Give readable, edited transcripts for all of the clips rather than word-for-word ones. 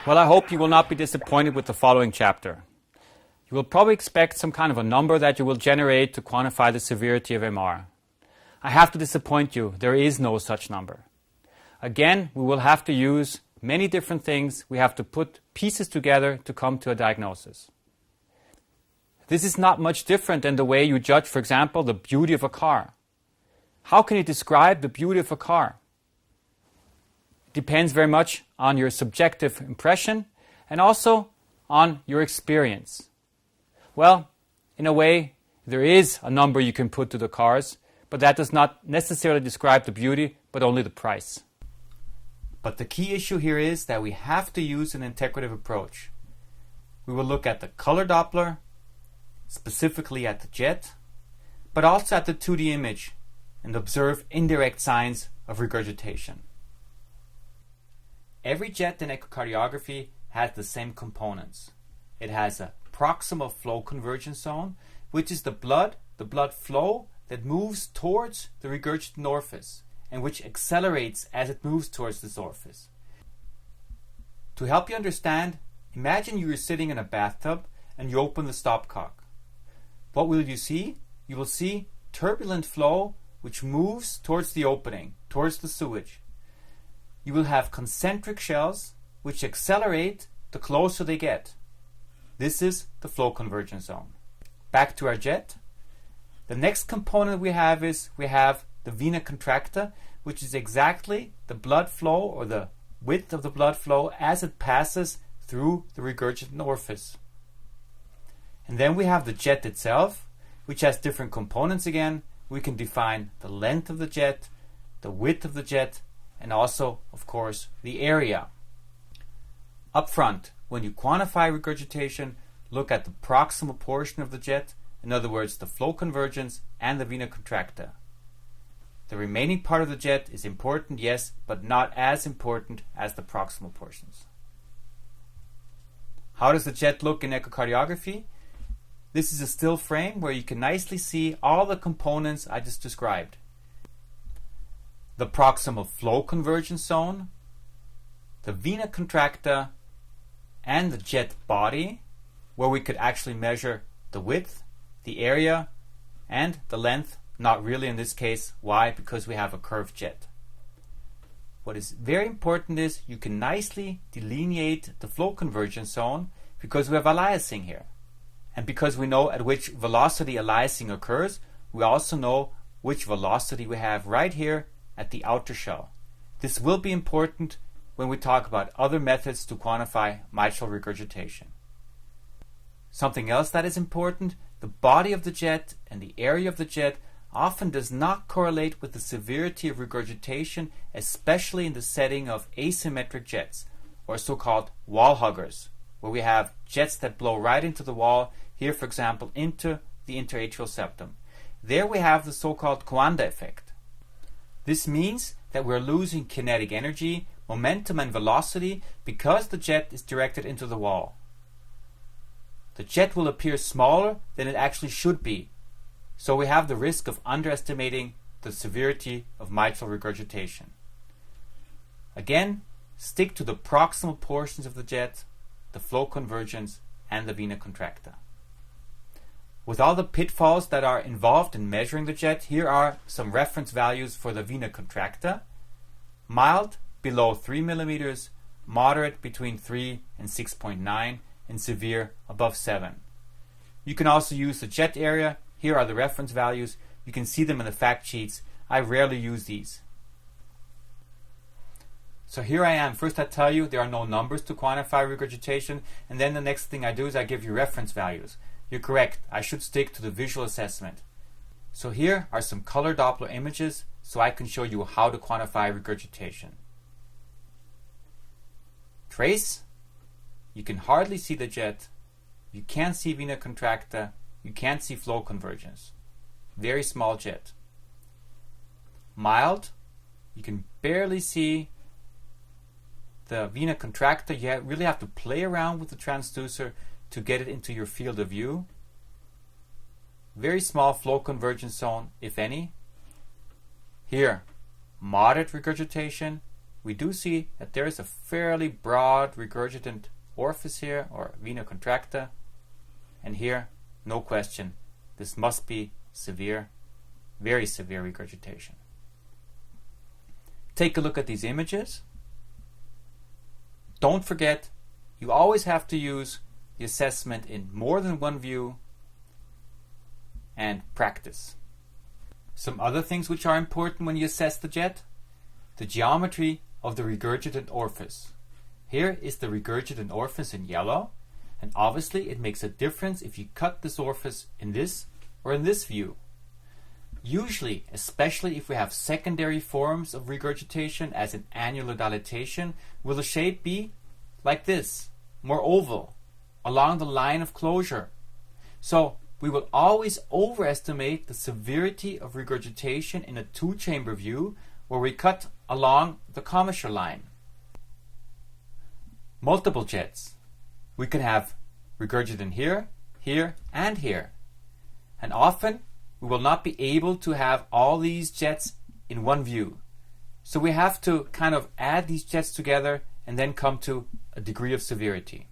Well, I hope you will not be disappointed with the following chapter. You will probably expect some kind of a number that you will generate to quantify the severity of MR. I have to disappoint you, there is no such number. Again, we will have to use many different things. We have to put pieces together to come to a diagnosis. This is not much different than the way you judge, for example, the beauty of a car. How can you describe the beauty of a car? It depends very much on your subjective impression and also on your experience. Well, in a way, there is a number you can put to the cars, but that does not necessarily describe the beauty, but only the price. But the key issue here is that we have to use an integrative approach. We will look at the color Doppler, specifically at the jet, but also at the 2D image and observe indirect signs of regurgitation. Every jet in echocardiography has the same components. It has a proximal flow convergence zone, which is the blood flow that moves towards the regurgitant orifice and which accelerates as it moves towards this orifice. To help you understand, imagine you are sitting in a bathtub and you open the stopcock. What will you see? You will see turbulent flow which moves towards the opening, towards the sewage. You will have concentric shells which accelerate the closer they get. This is the flow convergence zone. Back to our jet. The next component we have the vena contracta, which is exactly the blood flow or the width of the blood flow as it passes through the regurgitant orifice. And then we have the jet itself, which has different components again. We can define the length of the jet, the width of the jet, and also, of course, the area. Up front, when you quantify regurgitation, look at the proximal portion of the jet, in other words, the flow convergence and the vena contracta. The remaining part of the jet is important, yes, but not as important as the proximal portions. How does the jet look in echocardiography? This is a still frame where you can nicely see all the components I just described. The proximal flow convergence zone, the vena contracta, and the jet body, where we could actually measure the width, the area, and the length. Not really in this case. Why? Because we have a curved jet. What is very important is you can nicely delineate the flow convergence zone because we have aliasing here. And because we know at which velocity aliasing occurs, we also know which velocity we have right here at the outer shell. This will be important when we talk about other methods to quantify mitral regurgitation. Something else that is important, the body of the jet and the area of the jet often does not correlate with the severity of regurgitation, especially in the setting of asymmetric jets, or so-called wall huggers, where we have jets that blow right into the wall, here for example into the interatrial septum. There we have the so-called Coanda effect. This means that we're losing kinetic energy, momentum and velocity because the jet is directed into the wall. The jet will appear smaller than it actually should be, so we have the risk of underestimating the severity of mitral regurgitation. Again, stick to the proximal portions of the jet, the flow convergence, and the vena contracta. With all the pitfalls that are involved in measuring the jet, here are some reference values for the vena contracta. Mild, below 3 millimeters, moderate between 3 and 6.9, and severe, above 7. You can also use the jet area. Here are the reference values. You can see them in the fact sheets. I rarely use these. So here I am. First I tell you there are no numbers to quantify regurgitation, and then the next thing I do is I give you reference values. You're correct. I should stick to the visual assessment. So here are some color Doppler images so I can show you how to quantify regurgitation. Trace. You can hardly see the jet. You can't see vena contracta. You can't see flow convergence. Very small jet. Mild. You can barely see the vena contracta. You really have to play around with the transducer to get it into your field of view. very small flow convergence zone, if any. Here, moderate regurgitation. We do see that there is a fairly broad regurgitant orifice here, or vena contracta. And here, no question, this must be severe, very severe regurgitation. Take a look at these images. Don't forget, you always have to use the assessment in more than one view and practice. Some other things which are important when you assess the jet: the geometry of the regurgitant orifice. Here is the regurgitant orifice in yellow, and obviously it makes a difference if you cut this orifice in this or in this view. Usually, especially if we have secondary forms of regurgitation as an annular dilatation, will the shape be like this, more oval, along the line of closure. So we will always overestimate the severity of regurgitation in a two-chamber view where we cut along the commissure line. Multiple jets. We can have regurgitant here, here, and here. And often we will not be able to have all these jets in one view. So we have to kind of add these jets together and then come to a degree of severity.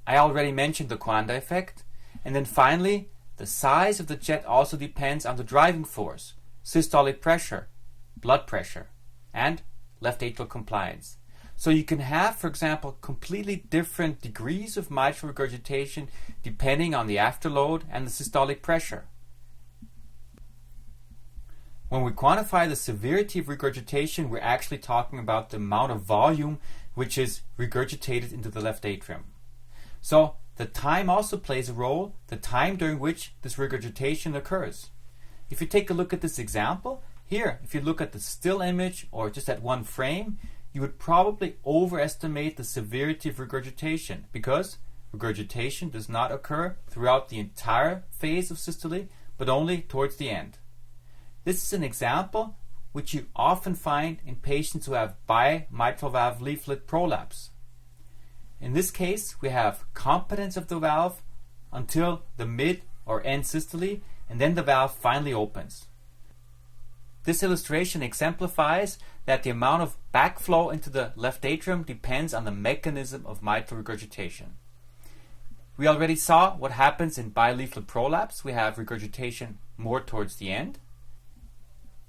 I already mentioned the Coanda effect. And then finally, the size of the jet also depends on the driving force, systolic pressure, blood pressure, and left atrial compliance. So you can have, for example, completely different degrees of mitral regurgitation depending on the afterload and the systolic pressure. When we quantify the severity of regurgitation, we're actually talking about the amount of volume which is regurgitated into the left atrium. So the time also plays a role, the time during which this regurgitation occurs. If you take a look at this example, here, if you look at the still image or just at one frame, you would probably overestimate the severity of regurgitation because regurgitation does not occur throughout the entire phase of systole, but only towards the end. This is an example which you often find in patients who have bimitral valve leaflet prolapse. In this case, we have competence of the valve until the mid or end systole, and then the valve finally opens. This illustration exemplifies that the amount of backflow into the left atrium depends on the mechanism of mitral regurgitation. We already saw what happens in bileaflet prolapse. We have regurgitation more towards the end.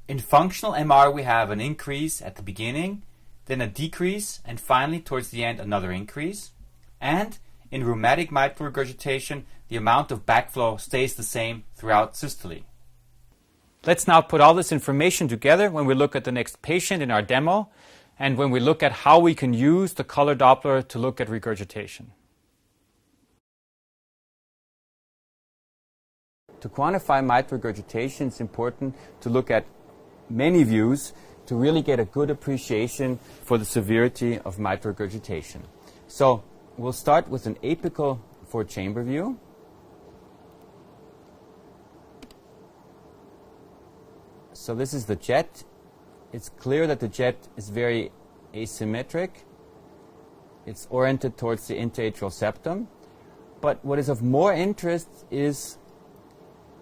In functional MR, we have an increase at the beginning, then a decrease, and finally towards the end another increase. And in rheumatic mitral regurgitation, the amount of backflow stays the same throughout systole. Let's now put all this information together when we look at the next patient in our demo and when we look at how we can use the color Doppler to look at regurgitation. To quantify mitral regurgitation, it's important to look at many views to really get a good appreciation for the severity of mitral regurgitation. So we'll start with an apical four-chamber view. So this is the jet. It's clear that the jet is very asymmetric. It's oriented towards the interatrial septum. But what is of more interest is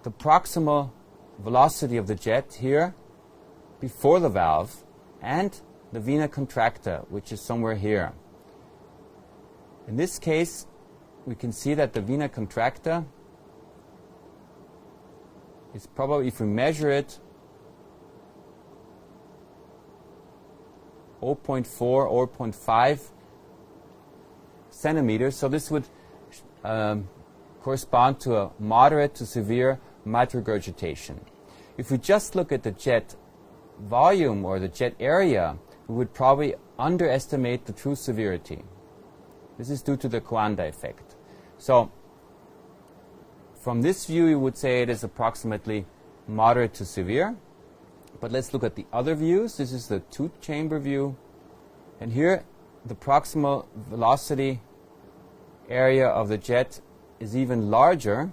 the proximal velocity of the jet here before the valve and the vena contracta, which is somewhere here. In this case, we can see that the vena contracta is probably, if we measure it, 0.4 or 0.5 centimeters. So this would correspond to a moderate to severe mitral regurgitation. If we just look at the jet volume or the jet area, we would probably underestimate the true severity. This is due to the Coanda effect. So from this view, you would say it is approximately moderate to severe. But let's look at the other views. This is the two-chamber view. And here, the proximal velocity area of the jet is even larger,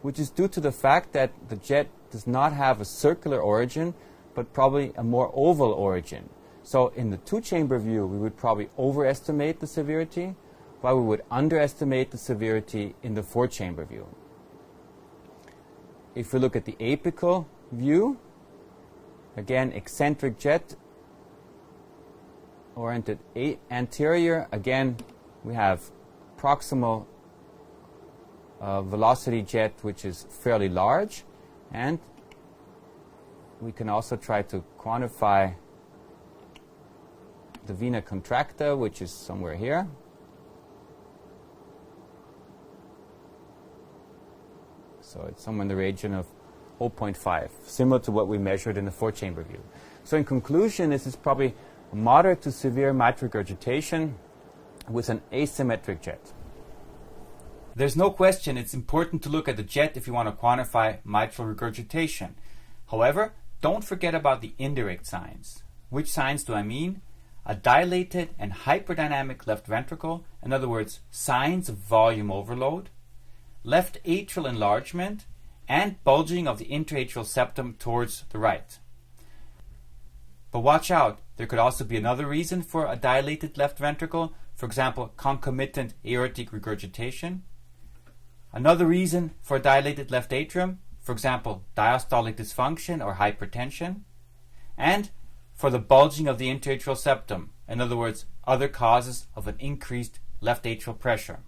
which is due to the fact that the jet does not have a circular origin, but probably a more oval origin. So in the two-chamber view, we would probably overestimate the severity, while we would underestimate the severity in the four-chamber view. if we look at the apical view, again, eccentric jet oriented anterior, again, we have proximal velocity jet, which is fairly large, and we can also try to quantify the vena contracta, which is somewhere here. So it's somewhere in the region of 0.5, similar to what we measured in the 4-chamber view. So in conclusion, this is probably moderate to severe mitral regurgitation with an asymmetric jet. There's no question it's important to look at the jet if you want to quantify mitral regurgitation. However, don't forget about the indirect signs. Which signs do I mean? A dilated and hyperdynamic left ventricle, in other words, signs of volume overload, left atrial enlargement, and bulging of the interatrial septum towards the right. But watch out, there could also be another reason for a dilated left ventricle, for example, concomitant aortic regurgitation. Another reason for a dilated left atrium, for example, diastolic dysfunction or hypertension. And for the bulging of the interatrial septum, in other words, other causes of an increased left atrial pressure.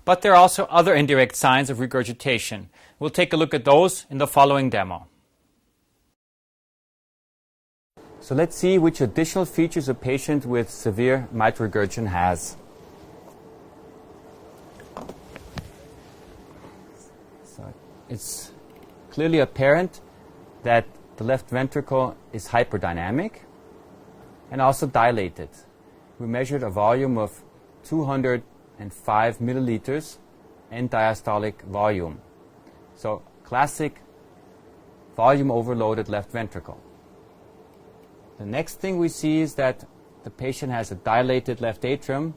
But there are also other indirect signs of regurgitation. We'll take a look at those in the following demo. So let's see which additional features a patient with severe mitral regurgitation has. So it's clearly apparent that the left ventricle is hyperdynamic and also dilated. We measured a volume of 205 milliliters in diastolic volume. So classic volume overloaded left ventricle. The next thing we see is that the patient has a dilated left atrium.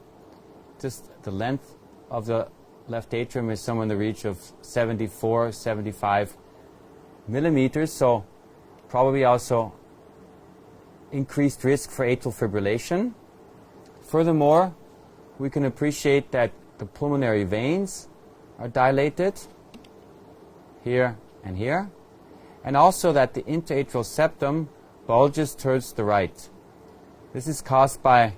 Just the length of the left atrium is somewhere in the region of 74, 75 millimeters. So probably also increased risk for atrial fibrillation. Furthermore, we can appreciate that the pulmonary veins are dilated here and here, and also that the interatrial septum bulges towards the right. This is caused by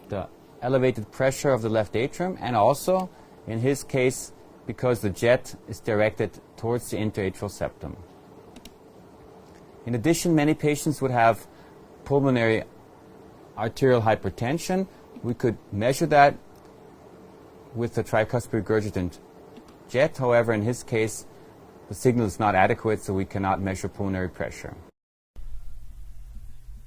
the elevated pressure of the left atrium, and also, in his case, because the jet is directed towards the interatrial septum. In addition, many patients would have pulmonary arterial hypertension. We could measure that with the tricuspid regurgitant jet. However, in his case, the signal is not adequate, so we cannot measure pulmonary pressure.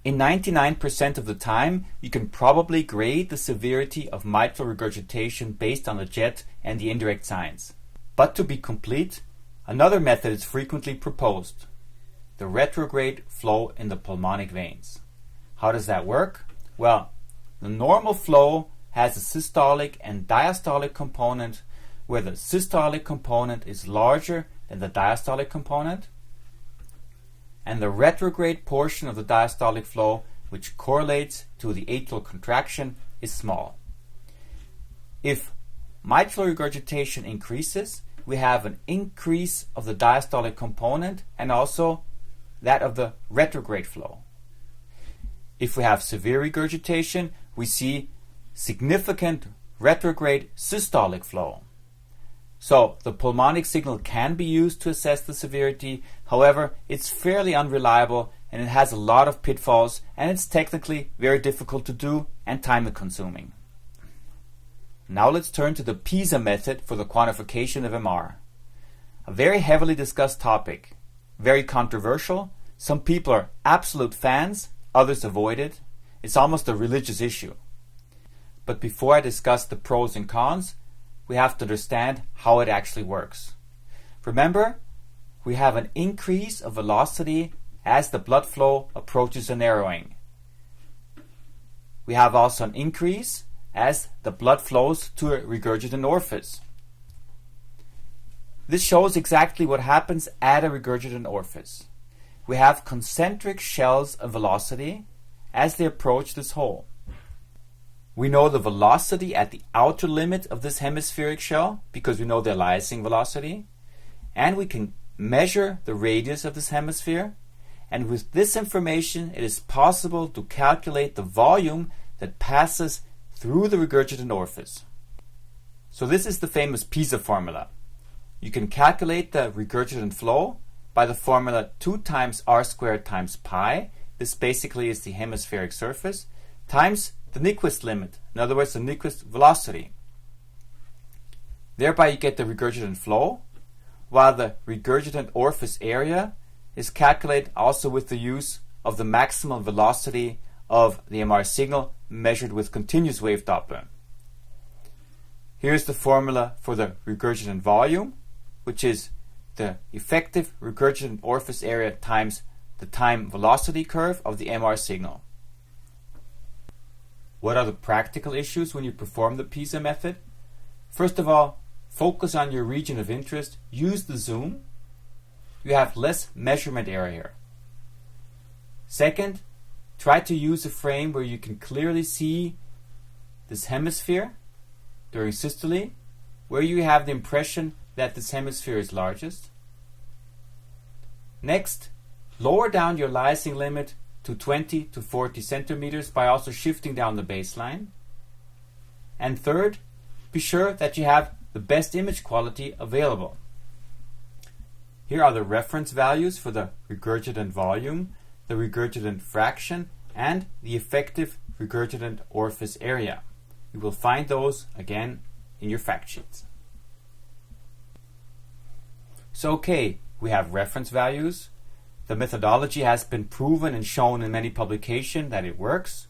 In 99% of the time, you can probably grade the severity of mitral regurgitation based on the jet and the indirect signs. But to be complete, another method is frequently proposed: the retrograde flow in the pulmonic veins. How does that work? Well, the normal flow has a systolic and diastolic component, where the systolic component is larger than the diastolic component, and the retrograde portion of the diastolic flow, which correlates to the atrial contraction, is small. If mitral regurgitation increases, we have an increase of the diastolic component and also that of the retrograde flow. If we have severe regurgitation, we see significant retrograde systolic flow. So the pulmonic signal can be used to assess the severity. However, it's fairly unreliable and it has a lot of pitfalls, and it's technically very difficult to do and time consuming. Now let's turn to the PISA method for the quantification of MR. A very heavily discussed topic, very controversial. Some people are absolute fans, others avoid it. It's almost a religious issue. But before I discuss the pros and cons, we have to understand how it actually works. Remember, we have an increase of velocity as the blood flow approaches a narrowing. We have also an increase as the blood flows to a regurgitant orifice. This shows exactly what happens at a regurgitant orifice. We have concentric shells of velocity as they approach this hole. We know the velocity at the outer limit of this hemispheric shell because we know the aliasing velocity. and we can measure the radius of this hemisphere. And with this information, it is possible to calculate the volume that passes through the regurgitant orifice. So this is the famous PISA formula. You can calculate the regurgitant flow by the formula 2 times r squared times pi. This basically is the hemispheric surface, times the Nyquist limit, in other words, the Nyquist velocity. Thereby you get the regurgitant flow, while the regurgitant orifice area is calculated also with the use of the maximal velocity of the MR signal measured with continuous wave Doppler. Here's the formula for the regurgitant volume, which is the effective regurgitant orifice area times the time velocity curve of the MR signal. What are the practical issues when you perform the PISA method? First of all, focus on your region of interest, use the zoom. You have less measurement area here. Second, try to use a frame where you can clearly see this hemisphere during systole, where you have the impression that this hemisphere is largest. Next, lower down your lysing limit to 20 to 40 centimeters by also shifting down the baseline. And third, be sure that you have the best image quality available. Here are the reference values for the regurgitant volume, the regurgitant fraction, and the effective regurgitant orifice area. You will find those again in your fact sheets. So okay, we have reference values. The methodology has been proven and shown in many publications that it works.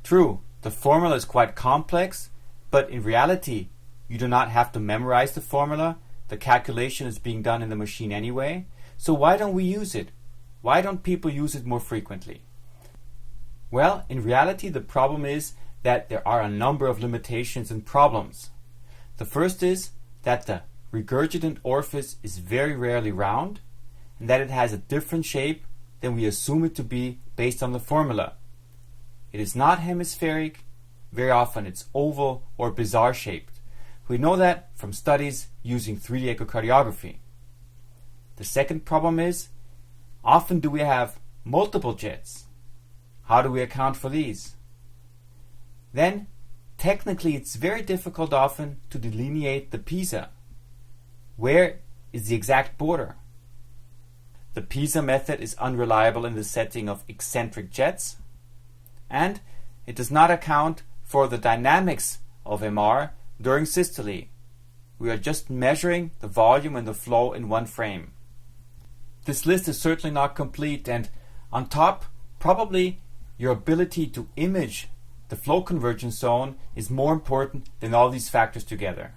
True, the formula is quite complex, but in reality, you do not have to memorize the formula. The calculation is being done in the machine anyway. So why don't we use it? Why don't people use it more frequently? Well, in reality, the problem is that there are a number of limitations and problems. The first is that the regurgitant orifice is very rarely round, and that it has a different shape than we assume it to be based on the formula. It is not hemispheric. Very often it's oval or bizarre shaped. We know that from studies using 3D echocardiography. The second problem is, often do we have multiple jets? How do we account for these? Then, technically it's very difficult often to delineate the PISA. Where is the exact border? The PISA method is unreliable in the setting of eccentric jets, and it does not account for the dynamics of MR during systole. We are just measuring the volume and the flow in one frame. This list is certainly not complete, and on top, probably your ability to image the flow convergence zone is more important than all these factors together.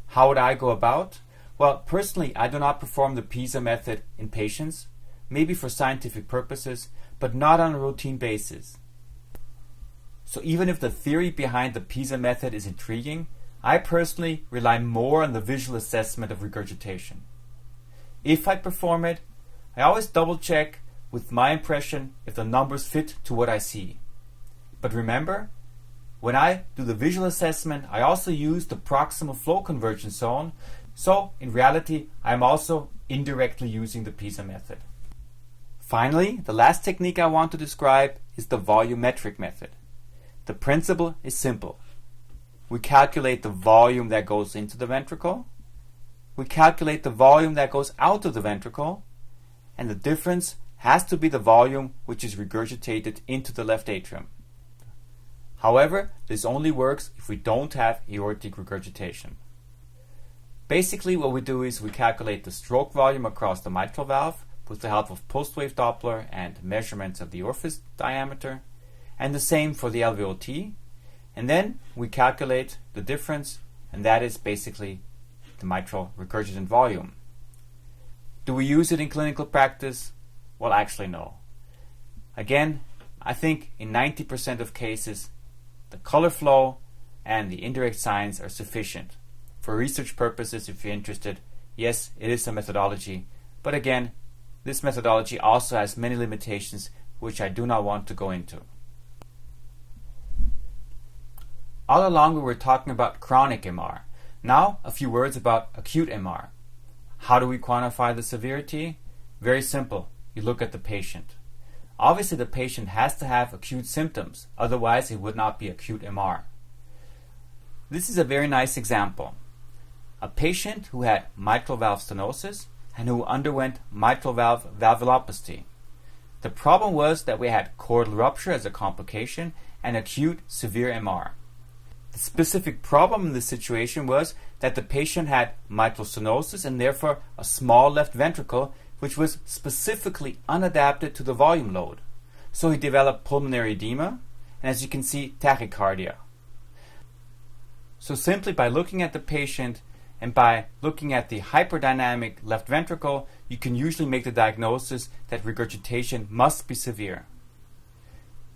How would I go about? Well, personally, I do not perform the PISA method in patients, maybe for scientific purposes, but not on a routine basis. So even if the theory behind the PISA method is intriguing, I personally rely more on the visual assessment of regurgitation. If I perform it, I always double check with my impression if the numbers fit to what I see. But remember, when I do the visual assessment, I also use the proximal flow convergence zone, so in reality I am also indirectly using the PISA method. Finally, the last technique I want to describe is the volumetric method. The principle is simple. We calculate the volume that goes into the ventricle, we calculate the volume that goes out of the ventricle, and the difference has to be the volume which is regurgitated into the left atrium. However, this only works if we don't have aortic regurgitation. Basically what we do is we calculate the stroke volume across the mitral valve with the help of post-wave Doppler and measurements of the orifice diameter, and the same for the LVOT, and then we calculate the difference, and that is basically the mitral regurgitant volume. Do we use it in clinical practice? Well, actually no. Again, I think in 90% of cases the color flow and the indirect signs are sufficient. For research purposes, if you're interested, yes, it is a methodology, but again, this methodology also has many limitations which I do not want to go into. All along we were talking about chronic MR. Now a few words about acute MR. How do we quantify the severity? Very simple. You look at the patient. Obviously, the patient has to have acute symptoms, otherwise it would not be acute MR. This is a very nice example. A patient who had mitral valve stenosis and who underwent mitral valve valvulopathy. The problem was that we had chordal rupture as a complication and acute severe MR. The specific problem in this situation was that the patient had mitral stenosis and therefore a small left ventricle which was specifically unadapted to the volume load. So he developed pulmonary edema and, as you can see, tachycardia. So simply by looking at the patient and by looking at the hyperdynamic left ventricle, you can usually make the diagnosis that regurgitation must be severe.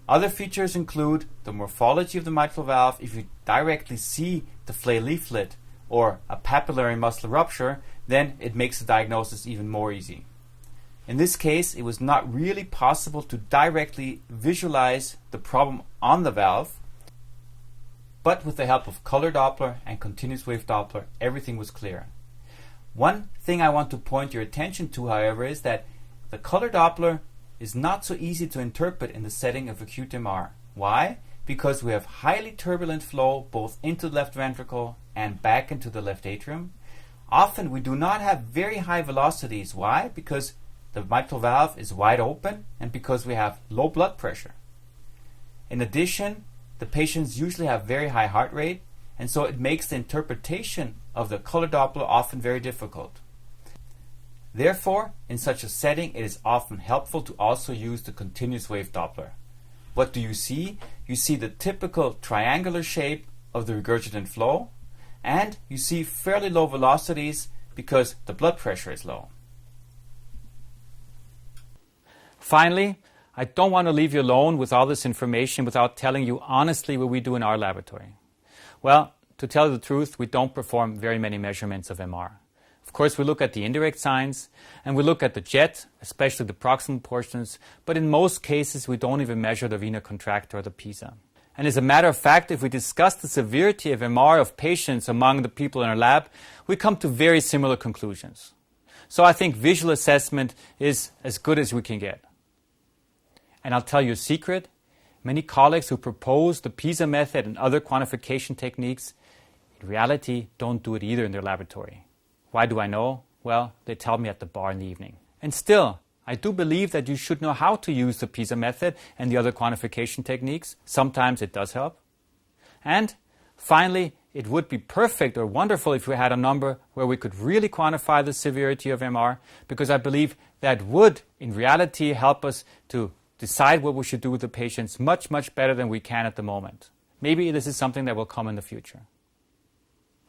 Other features include the morphology of the mitral valve. If you directly see the flail leaflet or a papillary muscle rupture, then it makes the diagnosis even more easy. In this case, it was not really possible to directly visualize the problem on the valve, but with the help of color Doppler and continuous wave Doppler, everything was clear. One thing I want to point your attention to, however, is that the color Doppler is not so easy to interpret in the setting of acute MR. Why? Because we have highly turbulent flow both into the left ventricle and back into the left atrium. Often we do not have very high velocities. Why? Because the mitral valve is wide open and because we have low blood pressure. In addition, the patients usually have very high heart rate, and so it makes the interpretation of the color Doppler often very difficult. Therefore, in such a setting, it is often helpful to also use the continuous wave Doppler. What do you see? You see the typical triangular shape of the regurgitant flow, and you see fairly low velocities because the blood pressure is low. Finally, I don't want to leave you alone with all this information without telling you honestly what we do in our laboratory. Well, to tell you the truth, we don't perform very many measurements of MR. Of course, we look at the indirect signs, and we look at the jet, especially the proximal portions, but in most cases we don't even measure the vena contracta or the PISA. And as a matter of fact, if we discuss the severity of MR of patients among the people in our lab, we come to very similar conclusions. So I think visual assessment is as good as we can get. And I'll tell you a secret, many colleagues who propose the PISA method and other quantification techniques, in reality don't do it either in their laboratory. Why do I know? Well, they tell me at the bar in the evening. And still, I do believe that you should know how to use the PISA method and the other quantification techniques. Sometimes it does help. And finally, it would be perfect or wonderful if we had a number where we could really quantify the severity of MR, because I believe that would, in reality, help us to decide what we should do with the patients much, much better than we can at the moment. Maybe this is something that will come in the future.